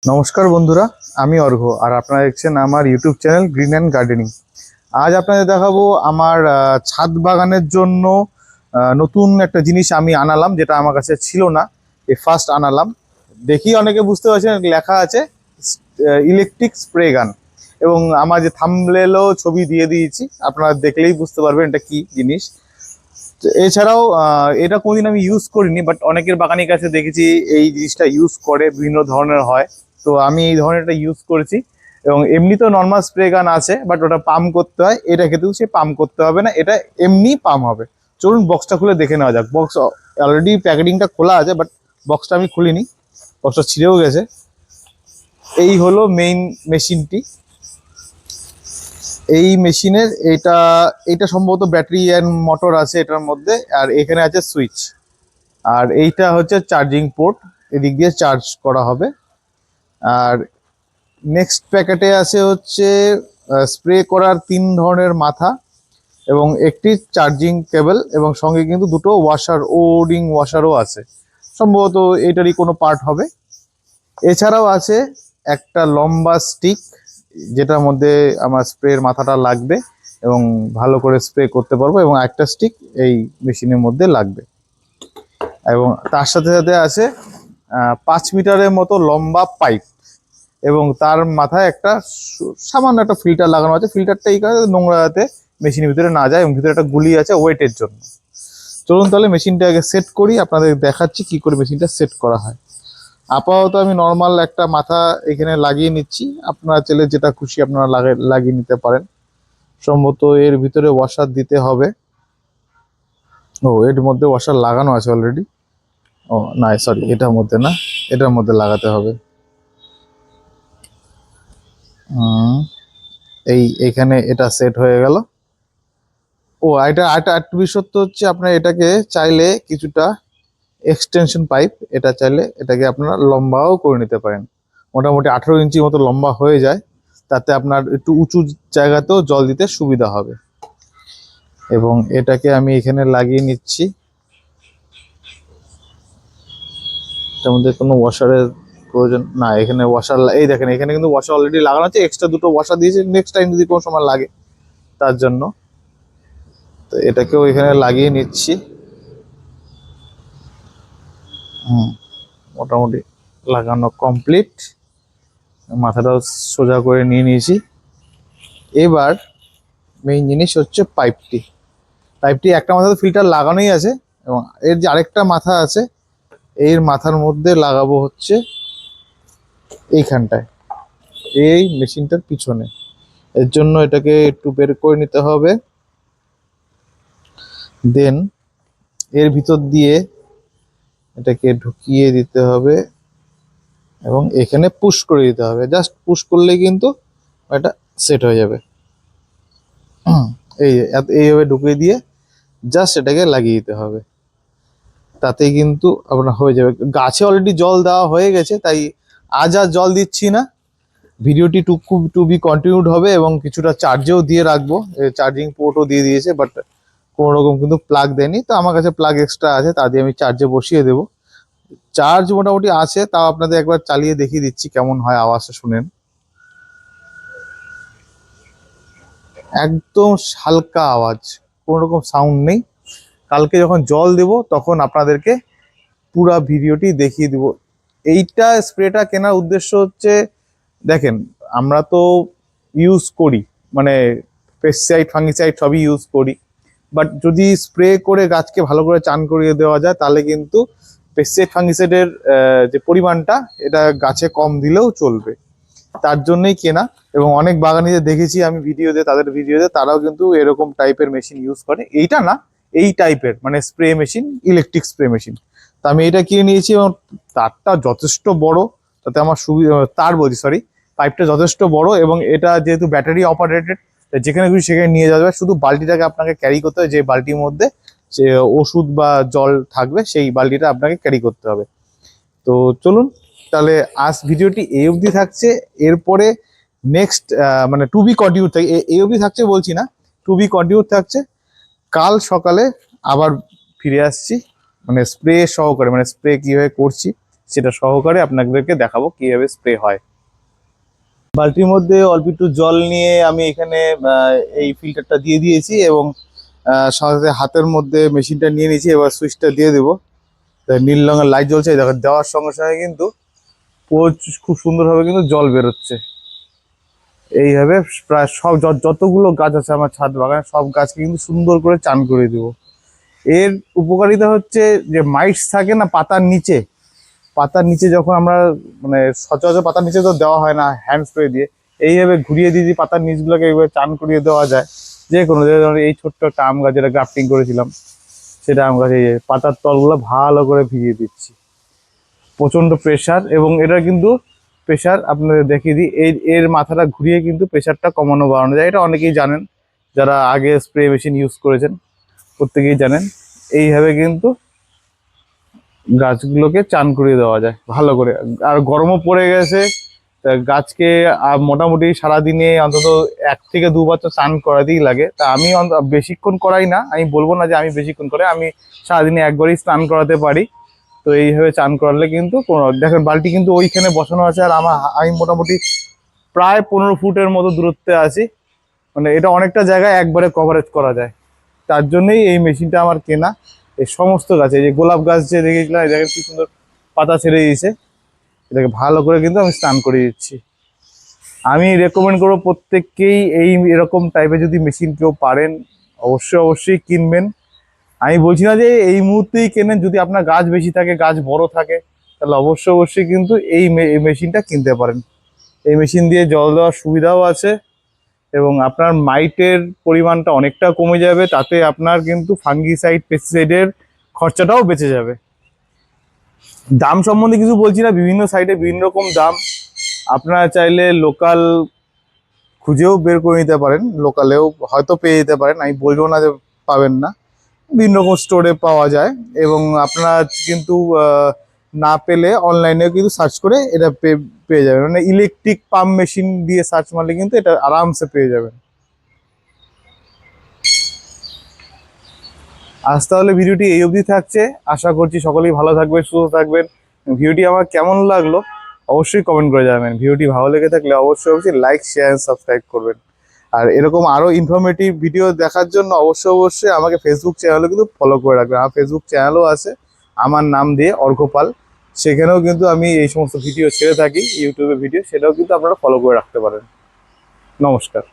নমস্কার বন্ধুরা, আমি অর্ঘ্য আর আপনারা দেখছেন আমার YouTube channel green and gardening. আজ আপনাদের দেখাবো আমার ছাদ বাগানের জন্য নতুন একটা জিনিস আমি আনালাম, যেটা আমার কাছে ছিল না। এই ফার্স্ট আনালাম। দেখি অনেকে বুঝতে পারছেন, লেখা আছে ইলেকট্রিক স্প্রে গান, এবং আমার যে থাম্বনেলও ছবি দিয়ে দিয়েছি, আপনারা দেখলেই বুঝতে পারবেন এটা কি জিনিস। তো এছাড়াও এটা কোনোদিন আমি ইউজ করিনি, বাট অনেকের বাগানের কাছে দেখেছি এই জিনিসটা ইউজ করে, বিভিন্ন ধরনের হয়। তো আমি এই ধরনের একটা ইউজ করেছি, এবং এমনি তো নর্মাল স্প্রে গান আছে, বাট ওটা পাম্প করতে হয়। এটা কিন্তু সে পাম্প করতে হবে না, এটা এমনি পাম্প হবে। চলুন বক্সটা খুলে দেখে নেওয়া যাক। বক্স অলরেডি প্যাকেটিংটা খোলা আছে, বাট বক্সটা আমি খুলিনি, বক্সটা ছিঁড়েও গেছে। এই হলো মেইন মেশিনটি। এই মেশিনের এটা এটা সম্ভবত ব্যাটারি অ্যান্ড মোটর আছে এটার মধ্যে, আর এখানে আছে সুইচ। আর এইটা হচ্ছে চার্জিং পোর্ট, এদিক দিয়ে চার্জ করা হবে। আর নেক্সট প্যাকেটে আছে হচ্ছে স্প্রে করার 3 ধরনের মাথা এবং একটি চার্জিং কেবল, এবং সঙ্গে কিন্তু দুটো ওয়াশার, ওডিং ওয়াশারও আছে। সম্ভবত এটারই কোনো পার্ট হবে। এছাড়াও আছে একটা লম্বা স্টিক, যেটার মধ্যে আমার স্প্রের মাথাটা লাগবে এবং ভালো করে স্প্রে করতে পারবো, এবং একটা স্টিক এই মেশিনের মধ্যে লাগবে। এবং তার সাথে সাথে আছে 5 মিটারের মতো লম্বা পাইপ, এবং তার মাথায় একটা সামান্য একটা ফিল্টার লাগানো আছে। ফিল্টারটা এই কারণে নোংরা যাতে মেশিনের ভিতরে না যায়, এবং ভিতরে একটা গুলি আছে ওয়েটের জন্য। চলুন তাহলে মেশিনটা আগে সেট করি, আপনাদের দেখাচ্ছি কি করে মেশিনটা সেট করা হয়। আপাতত আমি নর্মাল একটা মাথা এখানে লাগিয়ে নিচ্ছি, আপনারা চাইলে যেটা খুশি আপনারা লাগিয়ে নিতে পারেন। সম্ভবত এর ভিতরে ওয়াশার দিতে হবে। ও, এর মধ্যে ওয়াশার লাগানো আছে অলরেডি। ও না, সরি, এটার মধ্যে না, এটার মধ্যে লাগাতে হবে। এইখানে এটা সেট হয়ে গেল। ও, এটা এটা একটু বিশেষত্ব হচ্ছে, আপনার এটাকে চাইলে কিছুটা এক্সটেনশন পাইপ, এটা চাইলে এটাকে আপনারা লম্বাও করে নিতে পারেন। মোটামুটি 18 ইঞ্চি মতো লম্বা হয়ে যায়, তাতে আপনার একটু উঁচু জায়গাতেও জল দিতে সুবিধা হবে। এবং এটাকে আমি এখানে লাগিয়ে নিচ্ছি। এটার মধ্যে কোনো ওয়াশারের প্রয়োজন না, এখানে ওয়াশার, এই দেখেন এখানে কিন্তু ওয়াশার অলরেডি লাগানো আছে, এক্সট্রা দুটো ওয়াশার দিয়েছে নেক্সট টাইম যদি কোনো সময় লাগে তার জন্য। তো এটাকেও এখানে লাগিয়ে নিচ্ছি। মোটামুটি লাগানো কমপ্লিট। মাথাটাও সোজা করে নিয়ে নিয়েছি। এবার মেইন জিনিস হচ্ছে পাইপটি। একটা মাথাতে ফিল্টার লাগানোই আছে, এবং এর যে আরেকটা মাথা আছে, এর মাথার মধ্যে লাগাবো হচ্ছে এইখানটায়, এই মেশিনটার পিছনে। এর জন্য এটাকে একটু বের করে নিতে হবে, দেন এর ভিতর দিয়ে এটাকে ঢুকিয়ে দিতে হবে, এবং এখানে পুশ করে দিতে হবে। জাস্ট পুশ করলেই কিন্তু এটা সেট হয়ে যাবে। এইভাবে ঢুকিয়ে দিয়ে জাস্ট এটাকে লাগিয়ে দিতে হবে, তাতেই কিন্তু আপনার হয়ে যাবে। গাছে অলরেডি জল দেওয়া হয়ে গেছে, তাই আজ আর জল দিচ্ছি না। ভিডিওটি টু বি কন্টিনিউড হবে, এবং কিছুটা চার্জেও দিয়ে রাখবো। চার্জিং পোর্টও দিয়ে দিয়েছে, বাট কোনো রকম কিন্তু প্লাগ দেয়নি। তো আমার কাছে প্লাগ এক্সট্রা আছে, তা দিয়ে আমি চার্জে বসিয়ে দেবো। চার্জ মোটামুটি আছে, তাও আপনাদের একবার চালিয়ে দেখিয়ে দিচ্ছি কেমন হয়, আওয়াজটা শুনেন। একদম হালকা আওয়াজ, কোনো রকম সাউন্ড নেই। কালকে যখন জল দেব তখন আপনাদেরকে পুরো ভিডিওটি দেখিয়ে দিব। এইটা স্প্রেটা কেনার উদ্দেশ্য হচ্ছে, দেখেন আমরা তো ইউজ করি, মানে পেস্টিসাইড ফাঙ্গিসাইড সবই ইউজ করি, বাট যদি স্প্রে করে গাছকে ভালো করে চান করিয়ে দেওয়া যায়, তাহলে কিন্তু পেস্টিসাইড ফাঙ্গিসাইডের যে পরিমাণটা, এটা গাছে কম দিলেও চলবে। তার জন্যই কেনা। এবং অনেক বাগানিদের দেখেছি আমি ভিডিওতে, তাদের ভিডিওতে তারাও কিন্তু এরকম টাইপের মেশিন ইউজ করে। এইটা না, এই টাইপের মানে spray machine, electric spray machine. তো আমি এটা কিনে নিয়েছি, এবং তারটা যথেষ্ট বড়, তাতে আমার সুবিধা, তার বলছি সরি, পাইপটা যথেষ্ট বড়, এবং এটা যেহেতু ব্যাটারি অপারেটেড, যেখানে খুশি সেখানে নিয়ে যাবে। শুধু বালতিটাকে আপনাকে ক্যারি করতে হবে, যে বালতির মধ্যে যে ওষুধ বা জল থাকবে সেই বালতিটা আপনাকে ক্যারি করতে হবে। তো চলুন তাহলে আজ ভিডিওটি এই অবধি থাকছে। এরপরে নেক্সট মানে টু বি কন্টিনিউ থাকে, এই অবধি থাকছে বলছি না, টু বি কন্টিনিউ থাকছে। কাল সকালে আবার ফিরে আসছি, মানে স্প্রে সহকারে, মানে স্প্রে কীভাবে করছি সেটা সহকারে আপনাদেরকে দেখাবো কিভাবে স্প্রে হয়। বালতির মধ্যে অল্প একটু জল নিয়ে আমি এখানে এই ফিল্টারটা দিয়ে দিয়েছি এবং সাথে হাতের মধ্যে মেশিনটা নিয়ে নিয়েছি। এবার সুইচটা দিয়ে দেবো। নীল রঙের লাইট জ্বলছে, এই দেখো, দেওয়ার সঙ্গে সঙ্গে কিন্তু খুব সুন্দরভাবে কিন্তু জল বেরোচ্ছে। এইভাবে প্রায় সব যতগুলো গাছ আছে আমার ছাদ বাগানে সব গাছকে কিন্তু সুন্দর করে চান করে দেবো। এর উপকারিতা হচ্ছে যে মাইটস থাকে না পাতার নিচে যখন আমরা মানে সচরাচর পাতার নিচে তো দেওয়া হয় না হ্যান্ড স্প্রে দিয়ে, এইভাবে ঘুরিয়ে দিয়ে পাতার নিচগুলোকে এইভাবে চান করিয়ে দেওয়া যায়। যে কোনো এই ছোট্ট একটা আম গাছ যেটা গ্রাফটিং করেছিলাম, সেটা আম গাছে পাতার তলগুলো ভালো করে ভিজিয়ে দিচ্ছি। প্রচণ্ড প্রেশার, এবং এটা কিন্তু প্রেশার আপনাদের দেখিয়ে দিই, এর মাথাটা ঘুরিয়ে কিন্তু প্রেশারটা কমানো বাড়ানো যায়। এটা অনেকেই জানেন, যারা আগে স্প্রে মেশিন ইউজ করেছেন প্রত্যেকেই জানেন। এইভাবে কিন্তু গাছগুলোকে চান করিয়ে দেওয়া যায় ভালো করে। আর গরমও পড়ে গেছে, তা গাছকে মোটামুটি সারাদিনে অন্তত 1 থেকে 2 বার তো চান করাতেই লাগে। তা আমি বেশিক্ষণ করাই না, আমি বলবো না যে আমি বেশিক্ষণ করে, আমি সারাদিনে একবারই স্নান করাতে পারি। তো এইভাবে চান করালে কিন্তু কোনো, দেখেন বালতি কিন্তু ওইখানে বসানো আছে, আর আমি মোটামুটি প্রায় 15 ফুটের মতো দূরত্বে আছি। মানে এটা অনেকটা জায়গায় একবারে কভারেজ করা যায়। তার জন্যই এই মেশিনটা আমার কেনা। এই সমস্ত গাছে, এই যে গোলাপ গাছ যে দেখেছিলাম, এই দেখেন কি সুন্দর পাতা ছেড়ে দিয়েছে, এটাকে ভালো করে কিন্তু আমি স্নান করে দিচ্ছি। আমি রেকমেন্ড করবো প্রত্যেককেই এই এরকম টাইপের যদি মেশিন কেউ পারেন অবশ্যই কিনবেন। আমি বলছি না যে এই মুহূর্তেই কেনেন, যদি আপনার গাছ বেশি থাকে, গাছ বড় থাকে, তাহলে অবশ্যই কিন্তু এই মেশিনটা কিনতে পারেন। এই মেশিন দিয়ে জল দেওয়ার সুবিধাও আছে, এবং আপনার মাইটের পরিমাণটা অনেকটা কমে যাবে। তাতে আপনার কিন্তু ফাঙ্গিসাইড পেস্টিসাইডের খরচাটাও বেঁচে যাবে। দাম সম্বন্ধে কিছু বলছি না, বিভিন্ন সাইডে বিভিন্ন রকম দাম। আপনারা চাইলে লোকাল খুঁজেও বের করে নিতে পারেন, লোকালেও হয়তো পেয়ে যেতে পারেন, আমি বলবো না যে পাবেন না। বিভিন্ন রকম স্টোরে পাওয়া যায়, এবং আপনারা কিন্তু না পেলে অনলাইনেও কিন্তু সার্চ করে এটা পেয়ে যাবেন। মানে ইলেকট্রিক পাম্প মেশিন দিয়ে সার্চ মারলে কিন্তু এটা আরামসে পেয়ে যাবেন। আজ তাহলে ভিডিওটি এই অবধি থাকছে। আশা করছি সকলেই ভালো থাকবেন, সুস্থ থাকবেন। ভিডিওটি আমার কেমন লাগলো অবশ্যই কমেন্ট করে জানাবেন। ভিডিওটি ভালো লেগে থাকলে অবশ্যই লাইক, শেয়ার, সাবস্ক্রাইব করবেন। আর এরকম আরো ইনফরমেটিভ ভিডিও দেখার জন্য অবশ্যই আমাকে ফেসবুক চ্যানেলে কিন্তু ফলো করে রাখবেন। আমার ফেসবুক চ্যানেলও আছে আমার নাম দিয়ে, অর্ঘ্যপাল। সেখানেও কিন্তু আমি এই সমস্ত ভিডিও ছেড়ে থাকি, ইউটিউবে ভিডিও, সেটাও কিন্তু আপনারা ফলো করে রাখতে পারেন। নমস্কার।